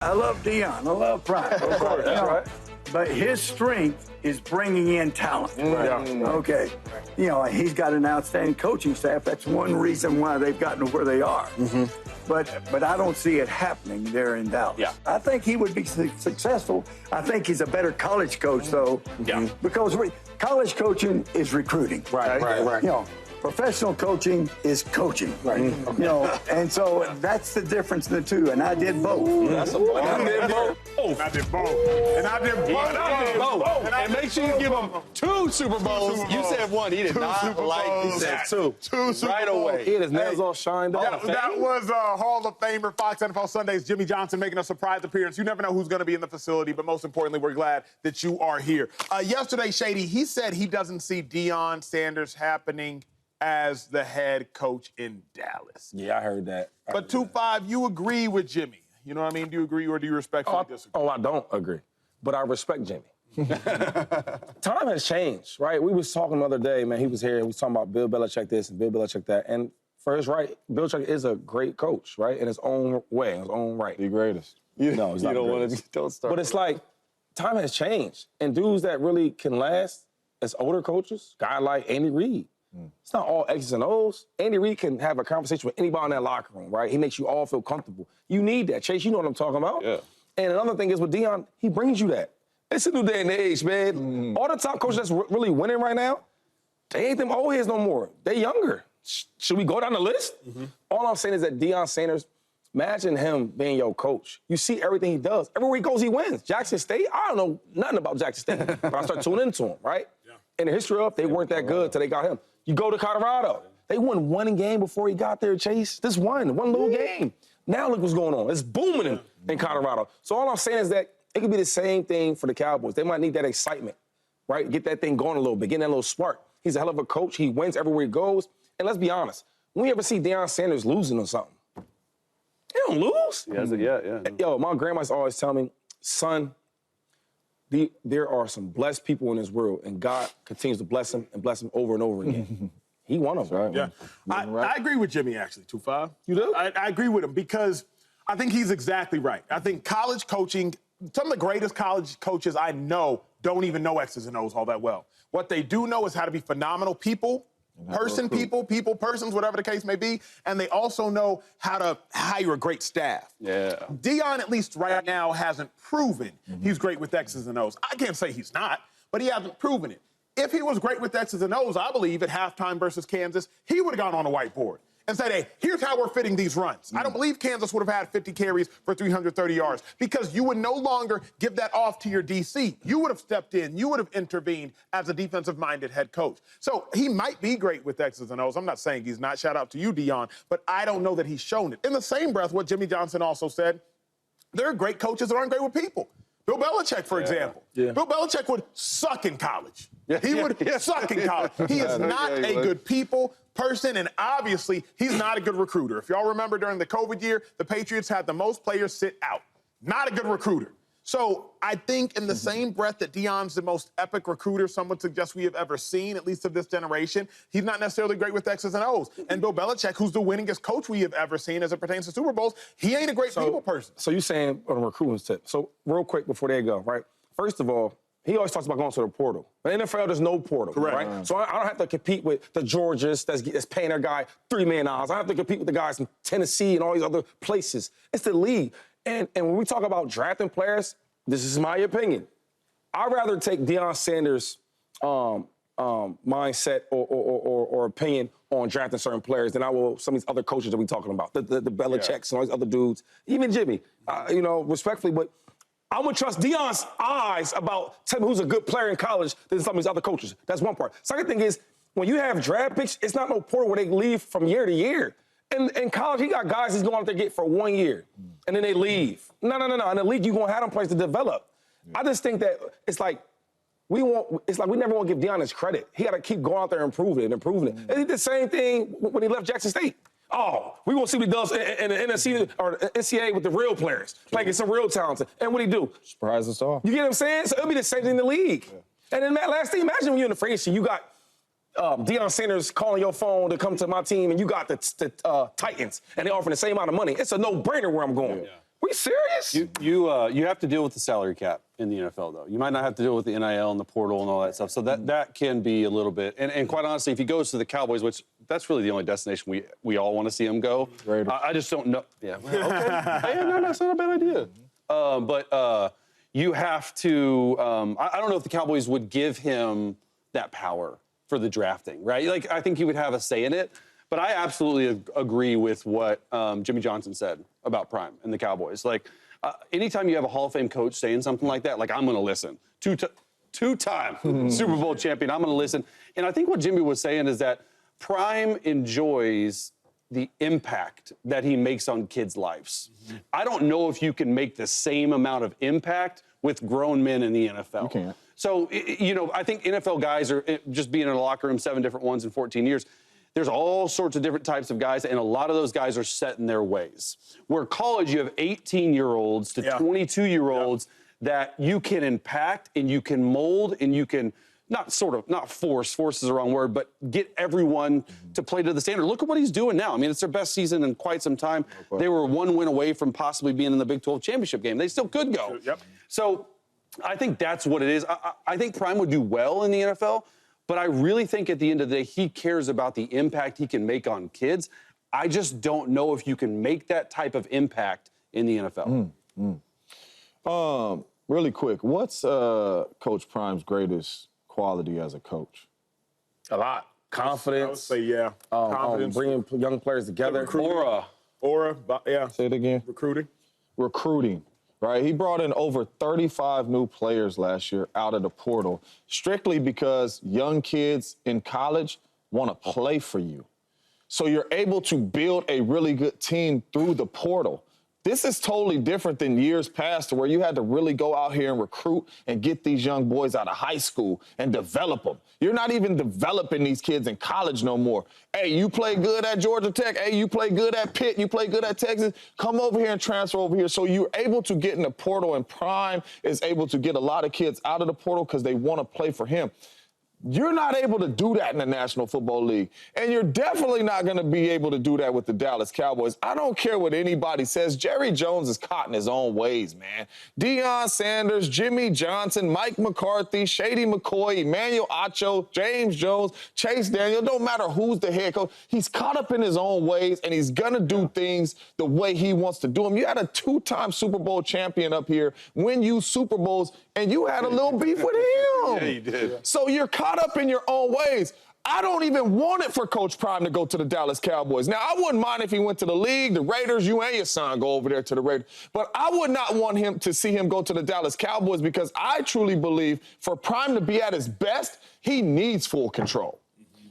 I love Deion. I love Prime. Of course, that's right. But his strength is bringing in talent. Right. Okay. You know, he's got an outstanding coaching staff. That's one reason why they've gotten to where they are. But I don't see it happening there in Dallas. Yeah. I think he would be successful. I think he's a better college coach, though. Yeah. Because college coaching is recruiting. Right. You know, professional coaching is coaching. Right. You know, and so that's the difference in the two. And I did both. That's a I did both. I did both. And I did both. And make sure you give him 2 Super Bowls. You said 1. He did not Super like. He Bowls. said 2. 2 Super right Bowls. away. He had his nails all shined up. That was Hall of Famer, Fox NFL Sundays, Jimmy Johnson making a surprise appearance. You never know who's going to be in the facility, but most importantly, we're glad that you are here. Yesterday, Shady, he said he doesn't see Deion Sanders happening as the head coach in Dallas. Yeah, I heard that. But 2-5, you agree with Jimmy. You know what I mean? Do you agree or do you respectfully disagree? I don't agree. But I respect Jimmy. Time has changed, right? We was talking the other day, man. He was here, and we was talking about Bill Belichick this and Bill Belichick that. And for his right, Bill Belichick is a great coach, right? In his own way, in his own right. The greatest. No, he's not the greatest. Don't start. But it's like, time has changed. And dudes that really can last as older coaches, guy like Andy Reid, it's not all X's and O's. Andy Reid can have a conversation with anybody in that locker room, right? He makes you all feel comfortable. You need that. Chase, you know what I'm talking about. Yeah. And another thing is with Deion, he brings you that. It's a new day and age, man. All the top coaches that's really winning right now, they ain't them old heads no more. They younger. Should we go down the list? All I'm saying is that Deion Sanders, imagine him being your coach. You see everything he does. Everywhere he goes, he wins. Jackson State, I don't know nothing about Jackson State, but I start tuning into him, right? Yeah. In the history of, they weren't that good till they got him. You go to Colorado. They won one game before he got there, Chase. This one little game. Now look what's going on. It's booming in Colorado. So all I'm saying is that it could be the same thing for the Cowboys. They might need that excitement, right? Get that thing going a little bit, get that little spark. He's a hell of a coach. He wins everywhere he goes. And let's be honest, when you ever see Deion Sanders losing or something, he don't lose. Yeah. Yo, my grandma used to always tell me, son, there are some blessed people in this world, and God continues to bless them over and over again. He one of them. Yeah. I agree with Jimmy, actually, 2-5. You do? I agree with him because I think he's exactly right. I think college coaching, some of the greatest college coaches I know don't even know X's and O's all that well. What they do know is how to be phenomenal people, persons, whatever the case may be, and they also know how to hire a great staff. Yeah. Deion, at least right now, hasn't proven he's great with X's and O's. I can't say he's not, but he hasn't proven it. If he was great with X's and O's, I believe at halftime versus Kansas, he would have gone on a whiteboard and said, hey, here's how we're fitting these runs. I don't believe Kansas would have had 50 carries for 330 yards because you would no longer give that off to your DC. You would have stepped in. You would have intervened as a defensive-minded head coach. So he might be great with X's and O's. I'm not saying he's not. Shout out to you, Deion. But I don't know that he's shown it. In the same breath, what Jimmy Johnson also said, there are great coaches that aren't great with people. Bill Belichick, for example. Yeah. Bill Belichick would suck in college. He would suck in college. He is not a good people person, and obviously, he's not a good recruiter. If y'all remember during the COVID year, the Patriots had the most players sit out. Not a good recruiter. So I think in the same breath that Deion's the most epic recruiter some would suggest we have ever seen, at least of this generation, he's not necessarily great with X's and O's. And Bill Belichick, who's the winningest coach we have ever seen as it pertains to Super Bowls, he ain't a great people person. So you're saying on a recruiting tip. So real quick before they go, right? First of all, he always talks about going to the portal. In the NFL, there's no portal, right? So I don't have to compete with the Georgias that's paying their guy $3 million. I don't have to compete with the guys from Tennessee and all these other places. It's the league. And when we talk about drafting players, this is my opinion. I'd rather take Deion Sanders' mindset or opinion on drafting certain players than I will some of these other coaches that we're talking about, the Belichicks and all these other dudes, even Jimmy, respectfully, but I'm going to trust Deion's eyes about telling me who's a good player in college than some of these other coaches. That's one part. Second thing is, when you have draft picks, it's not no portal where they leave from year to year. In college, he got guys he's going out there get for 1 year, and then they leave. No. In the league, you're going to have them players to develop. Yeah. I just think that it's like we never want to give Deion his credit. He got to keep going out there and improving it. And he did the same thing when he left Jackson State. Oh, we want to see what he does in the NFC or NCAA with the real players, playing some real talent. And what he do? Surprise us all. You get what I'm saying? So it'll be the same thing in the league. Yeah. And then that last thing, imagine when you're in the free agency, you got Deion Sanders calling your phone to come to my team, and you got the Titans, and they offering the same amount of money. It's a no-brainer where I'm going. Yeah. We serious? You have to deal with the salary cap in the NFL, though. You might not have to deal with the NIL and the portal and all that stuff. So that can be a little bit. And quite honestly, if he goes to the Cowboys, which that's really the only destination we all want to see him go. I just don't know. Yeah. Okay. Yeah, no, that's not a bad idea. But you have to. I don't know if the Cowboys would give him that power for the drafting, right? Like, I think he would have a say in it. But I absolutely agree with what Jimmy Johnson said about Prime and the Cowboys. Like, anytime you have a Hall of Fame coach saying something like that, like, I'm going to listen. Two-time Super Bowl champion, I'm going to listen. And I think what Jimmy was saying is that Prime enjoys the impact that he makes on kids' lives. I don't know if you can make the same amount of impact with grown men in the NFL. You can't. So, I think NFL guys are just being in a locker room, 7 different ones in 14 years. There's all sorts of different types of guys, and a lot of those guys are set in their ways. Where college, you have 18-year-olds to 22-year-olds that you can impact and you can mold and you can not force is the wrong word, but get everyone to play to the standard. Look at what he's doing now. I mean, it's their best season in quite some time. They were 1 win away from possibly being in the Big 12 championship game. They still could go. So I think that's what it is. I think Prime would do well in the NFL. But I really think at the end of the day, he cares about the impact he can make on kids. I just don't know if you can make that type of impact in the NFL. Really quick, what's Coach Prime's greatest quality as a coach? A lot. Confidence. I would say, confidence. Bringing young players together. Aura, yeah. Say it again. Recruiting. Right, he brought in over 35 new players last year out of the portal, strictly because young kids in college want to play for you. So you're able to build a really good team through the portal. This is totally different than years past where you had to really go out here and recruit and get these young boys out of high school and develop them. You're not even developing these kids in college no more. Hey, you play good at Georgia Tech. Hey, you play good at Pitt. You play good at Texas. Come over here and transfer over here. So you're able to get in the portal, and Prime is able to get a lot of kids out of the portal because they want to play for him. You're not able to do that in the National Football League. And you're definitely not going to be able to do that with the Dallas Cowboys. I don't care what anybody says. Jerry Jones is caught in his own ways, man. Deion Sanders, Jimmy Johnson, Mike McCarthy, Shady McCoy, Emmanuel Acho, James Jones, Chase Daniel. Don't matter who's the head coach. He's caught up in his own ways, and he's going to do things the way he wants to do them. You had a 2-time Super Bowl champion up here win you Super Bowls, and you had a little beef with him. Yeah, you did. So you're caught up in your own ways. I don't even want it for Coach Prime to go to the Dallas Cowboys. Now, I wouldn't mind if he went to the league, the Raiders, you and your son go over there to the Raiders. But I would not want him to see him go to the Dallas Cowboys because I truly believe for Prime to be at his best, he needs full control.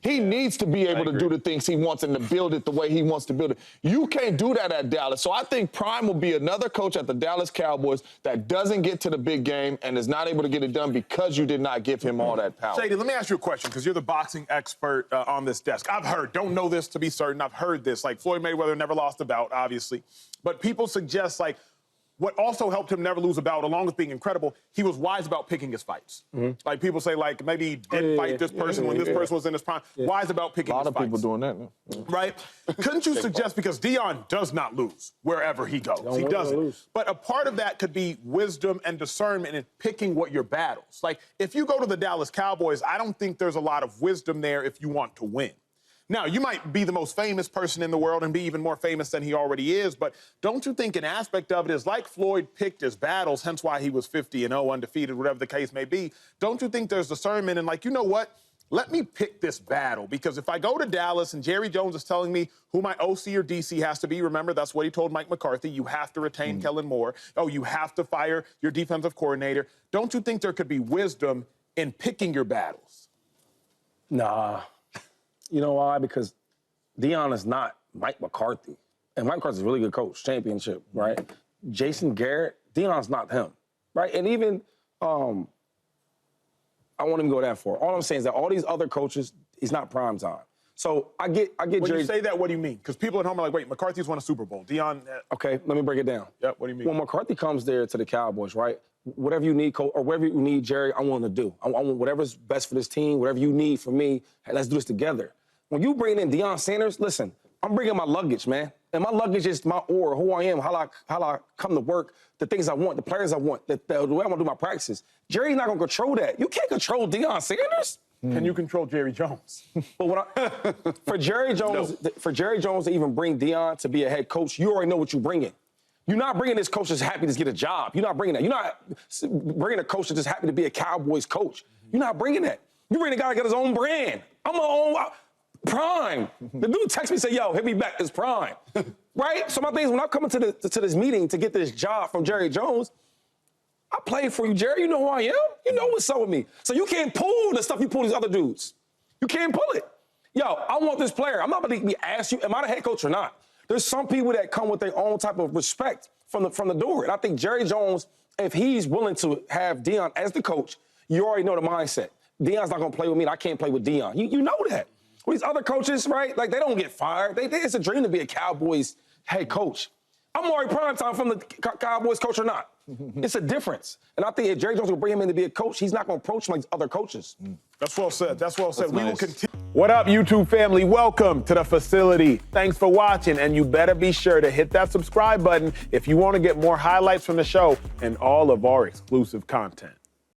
He needs to be able to do the things he wants and to build it the way he wants to build it. You can't do that at Dallas. So I think Prime will be another coach at the Dallas Cowboys that doesn't get to the big game and is not able to get it done because you did not give him all that power. Shady, let me ask you a question because you're the boxing expert on this desk. I've heard, don't know this to be certain, I've heard this. Like, Floyd Mayweather never lost a bout, obviously. But people suggest, like, what also helped him never lose a bout, along with being incredible, he was wise about picking his fights. Like, people say, like, maybe he didn't fight this person when this person was in his prime. Wise about picking his fights. A lot of people doing that. Right? Couldn't you suggest, because Deion does not lose wherever he goes. He doesn't. But a part of that could be wisdom and discernment in picking what your battles. Like, if you go to the Dallas Cowboys, I don't think there's a lot of wisdom there if you want to win. Now, you might be the most famous person in the world and be even more famous than he already is, but don't you think an aspect of it is like Floyd picked his battles, hence why he was 50-0, undefeated, whatever the case may be. Don't you think there's discernment and like, you know what? Let me pick this battle, because if I go to Dallas and Jerry Jones is telling me who my OC or DC has to be, remember, that's what he told Mike McCarthy. You have to retain Kellen Moore. Oh, you have to fire your defensive coordinator. Don't you think there could be wisdom in picking your battles? Nah. You know why? Because Deion is not Mike McCarthy. And Mike McCarthy's a really good coach, championship, right? Jason Garrett, Deion's not him, right? And even, I won't even go that far. All I'm saying is that all these other coaches, he's not prime time. So I get when Jerry. You say that, what do you mean? Because people at home are like, wait, McCarthy's won a Super Bowl. Deion. Okay, let me break it down. Yep, what do you mean? When McCarthy comes there to the Cowboys, right? Whatever you need, coach, or whatever you need, Jerry, I'm willing to do. I want whatever's best for this team, whatever you need from me, hey, let's do this together. When you bring in Deion Sanders, listen, I'm bringing my luggage, man. And my luggage is my aura, who I am, how I come to work, the things I want, the players I want, the way I want to do my practices. Jerry's not going to control that. You can't control Deion Sanders. Can you control Jerry Jones? But for Jerry Jones to even bring Deion to be a head coach, you already know what you're bringing. You're not bringing this coach that's happy to get a job. You're not bringing that. You're not bringing a coach that's just happy to be a Cowboys coach. You're not bringing that. You bring a guy that got his own brand. I'm my own Prime. The dude texts me and say, yo, hit me back, it's Prime. Right? So my thing is, when I'm coming to this meeting to get this job from Jerry Jones, I played for you, Jerry. You know who I am. You know what's up with me. So you can't pull the stuff you pull these other dudes. You can't pull it. Yo, I want this player. I'm not going to be asked you, am I the head coach or not? There's some people that come with their own type of respect from the door. And I think Jerry Jones, if he's willing to have Deion as the coach, you already know the mindset. Deion's not going to play with me, and I can't play with Deion. You know that. Well, these other coaches, right, like they don't get fired. It's a dream to be a Cowboys head coach. I'm already primetime from the Cowboys coach or not. It's a difference. And I think if Jerry Jones will bring him in to be a coach, he's not going to approach him like other coaches. That's well said. That's well said. That's We will nice. continue. What up, YouTube family? Welcome to the facility. Thanks for watching, and you better be sure to hit that subscribe button if you want to get more highlights from the show and all of our exclusive content.